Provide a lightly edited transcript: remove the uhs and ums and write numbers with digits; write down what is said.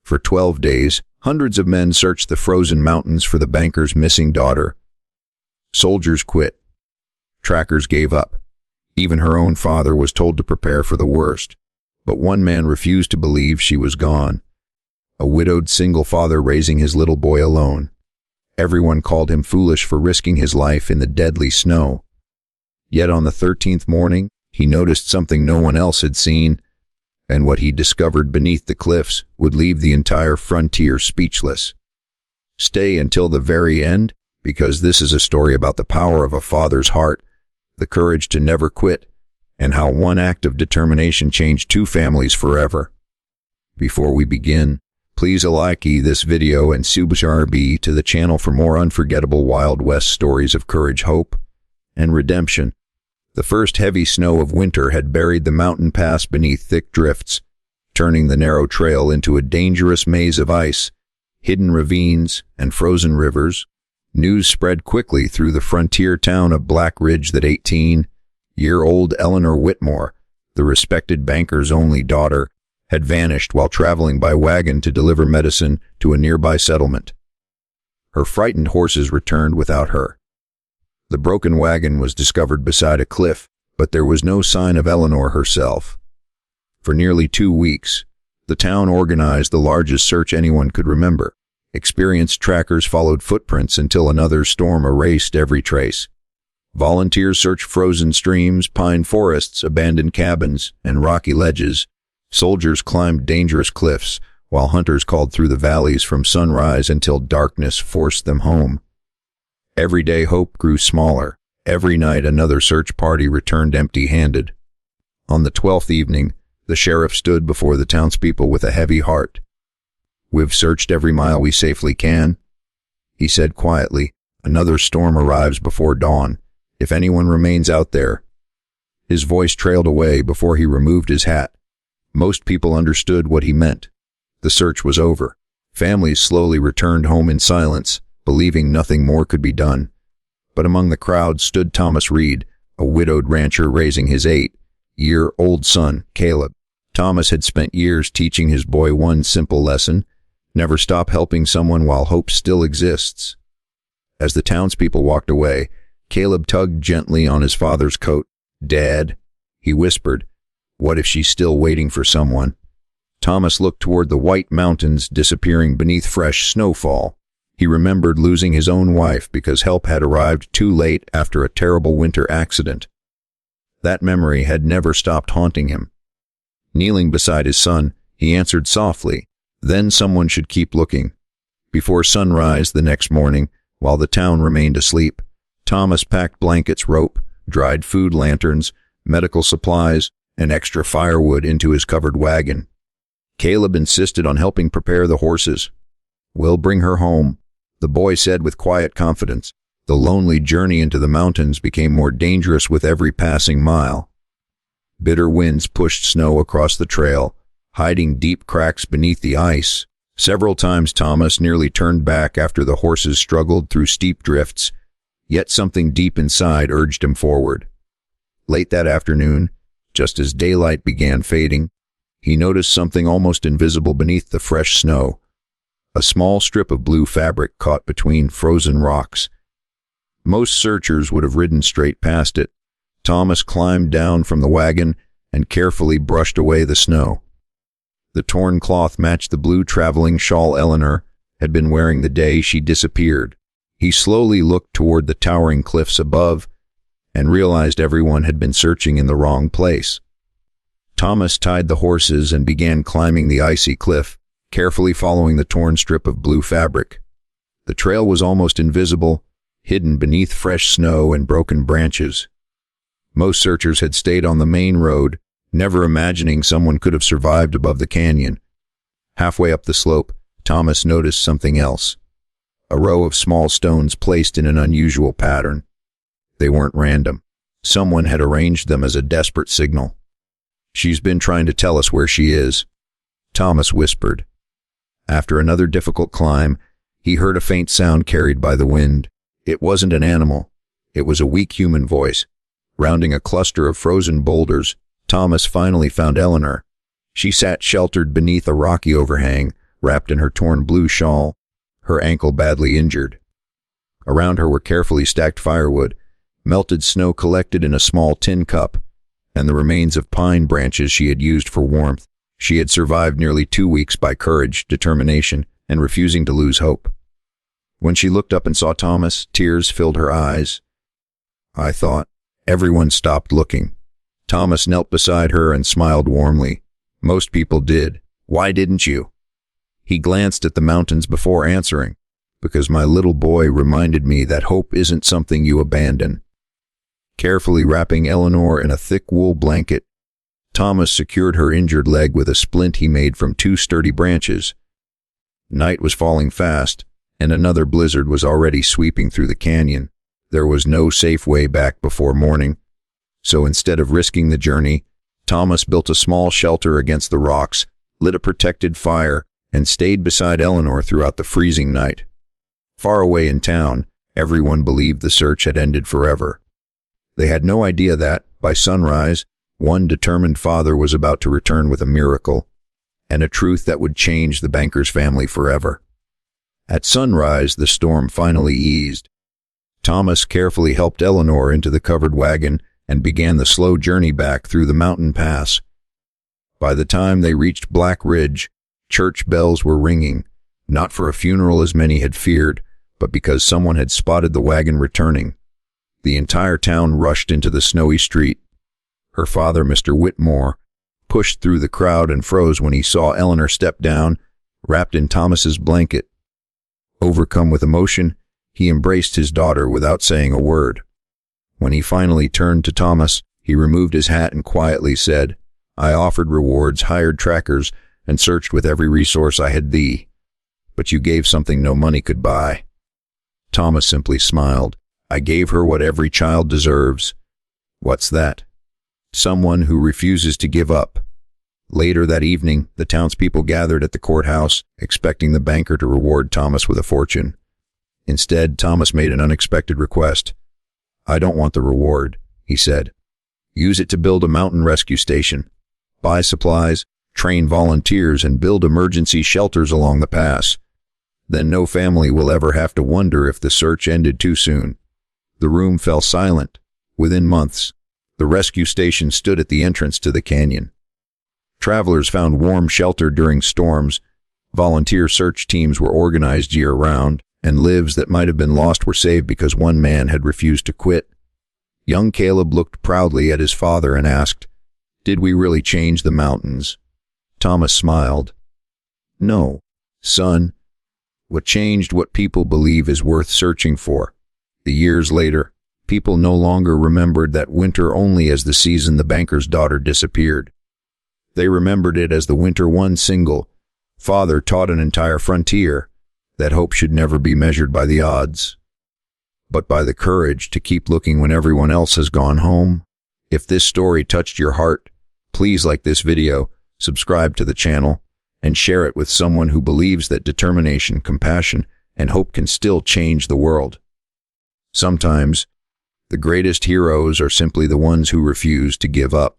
For 12 days, hundreds of men searched the frozen mountains for the banker's missing daughter. Soldiers quit. Trackers gave up. Even her own father was told to prepare for the worst. But one man refused to believe she was gone. A widowed single father raising his little boy alone. Everyone called him foolish for risking his life in the deadly snow. Yet on the 13th morning, he noticed something no one else had seen, and what he discovered beneath the cliffs would leave the entire frontier speechless. Stay until the very end, because this is a story about the power of a father's heart, the courage to never quit, and how one act of determination changed two families forever. Before we begin, please like this video and subscribe to the channel for more unforgettable Wild West stories of courage, hope, and redemption. The first heavy snow of winter had buried the mountain pass beneath thick drifts, turning the narrow trail into a dangerous maze of ice, hidden ravines, and frozen rivers. News spread quickly through the frontier town of Black Ridge that 18-year-old Eleanor Whitmore, the respected banker's only daughter, had vanished while traveling by wagon to deliver medicine to a nearby settlement. Her frightened horses returned without her. The broken wagon was discovered beside a cliff, but there was no sign of Eleanor herself. For nearly 2 weeks, the town organized the largest search anyone could remember. Experienced trackers followed footprints until another storm erased every trace. Volunteers searched frozen streams, pine forests, abandoned cabins, and rocky ledges. Soldiers climbed dangerous cliffs, while hunters called through the valleys from sunrise until darkness forced them home. Every day hope grew smaller. Every night another search party returned empty-handed. On the 12th evening, the sheriff stood before the townspeople with a heavy heart. "We've searched every mile we safely can," he said quietly. "Another storm arrives before dawn. If anyone remains out there." His voice trailed away before he removed his hat. Most people understood what he meant. The search was over. Families slowly returned home in silence, believing nothing more could be done. But among the crowd stood Thomas Reed, a widowed rancher raising his 8-year-old son, Caleb. Thomas had spent years teaching his boy one simple lesson: never stop helping someone while hope still exists. As the townspeople walked away, Caleb tugged gently on his father's coat. "Dad," he whispered, "what if she's still waiting for someone?" Thomas looked toward the white mountains disappearing beneath fresh snowfall. He remembered losing his own wife because help had arrived too late after a terrible winter accident. That memory had never stopped haunting him. Kneeling beside his son, he answered softly, "Then someone should keep looking." Before sunrise the next morning, while the town remained asleep, Thomas packed blankets, rope, dried food, lanterns, medical supplies, and extra firewood into his covered wagon. Caleb insisted on helping prepare the horses. "We'll bring her home," the boy said with quiet confidence. The lonely journey into the mountains became more dangerous with every passing mile. Bitter winds pushed snow across the trail, hiding deep cracks beneath the ice. Several times Thomas nearly turned back after the horses struggled through steep drifts, yet something deep inside urged him forward. Late that afternoon, just as daylight began fading, he noticed something almost invisible beneath the fresh snow. A small strip of blue fabric caught between frozen rocks. Most searchers would have ridden straight past it. Thomas climbed down from the wagon and carefully brushed away the snow. The torn cloth matched the blue traveling shawl Eleanor had been wearing the day she disappeared. He slowly looked toward the towering cliffs above and realized everyone had been searching in the wrong place. Thomas tied the horses and began climbing the icy cliff, carefully following the torn strip of blue fabric. The trail was almost invisible, hidden beneath fresh snow and broken branches. Most searchers had stayed on the main road, never imagining someone could have survived above the canyon. Halfway up the slope, Thomas noticed something else. A row of small stones placed in an unusual pattern. They weren't random. Someone had arranged them as a desperate signal. "She's been trying to tell us where she is," Thomas whispered. After another difficult climb, he heard a faint sound carried by the wind. It wasn't an animal. It was a weak human voice. Rounding a cluster of frozen boulders, Thomas finally found Eleanor. She sat sheltered beneath a rocky overhang, wrapped in her torn blue shawl, her ankle badly injured. Around her were carefully stacked firewood, melted snow collected in a small tin cup, and the remains of pine branches she had used for warmth. She had survived nearly 2 weeks by courage, determination, and refusing to lose hope. When she looked up and saw Thomas, tears filled her eyes. I thought. Everyone stopped looking. Thomas knelt beside her and smiled warmly. Most people did. Why didn't you? He glanced at the mountains before answering. Because my little boy reminded me that hope isn't something you abandon. Carefully wrapping Eleanor in a thick wool blanket, Thomas secured her injured leg with a splint he made from 2 sturdy branches. Night was falling fast, and another blizzard was already sweeping through the canyon. There was no safe way back before morning, so instead of risking the journey, Thomas built a small shelter against the rocks, lit a protected fire, and stayed beside Eleanor throughout the freezing night. Far away in town, everyone believed the search had ended forever. They had no idea that, by sunrise, one determined father was about to return with a miracle, and a truth that would change the banker's family forever. At sunrise, the storm finally eased. Thomas carefully helped Eleanor into the covered wagon and began the slow journey back through the mountain pass. By the time they reached Black Ridge, church bells were ringing, not for a funeral as many had feared, but because someone had spotted the wagon returning. The entire town rushed into the snowy street. Her father, Mr. Whitmore, pushed through the crowd and froze when he saw Eleanor step down, wrapped in Thomas's blanket. Overcome with emotion, he embraced his daughter without saying a word. When he finally turned to Thomas, he removed his hat and quietly said, "I offered rewards, hired trackers, and searched with every resource I had thee. But you gave something no money could buy." Thomas simply smiled. "I gave her what every child deserves." "What's that?" "Someone who refuses to give up." Later that evening, the townspeople gathered at the courthouse, expecting the banker to reward Thomas with a fortune. Instead, Thomas made an unexpected request. "I don't want the reward," he said. "Use it to build a mountain rescue station, buy supplies, train volunteers, and build emergency shelters along the pass. Then no family will ever have to wonder if the search ended too soon." The room fell silent. Within months, the rescue station stood at the entrance to the canyon. Travelers found warm shelter during storms, volunteer search teams were organized year-round, and lives that might have been lost were saved because one man had refused to quit. Young Caleb looked proudly at his father and asked, "Did we really change the mountains?" Thomas smiled. "No, son. What changed what people believe is worth searching for." The years later, people no longer remembered that winter only as the season the banker's daughter disappeared. They remembered it as the winter one single. Father taught an entire frontier that hope should never be measured by the odds, but by the courage to keep looking when everyone else has gone home. If this story touched your heart, please like this video, subscribe to the channel, and share it with someone who believes that determination, compassion, and hope can still change the world. Sometimes, the greatest heroes are simply the ones who refuse to give up.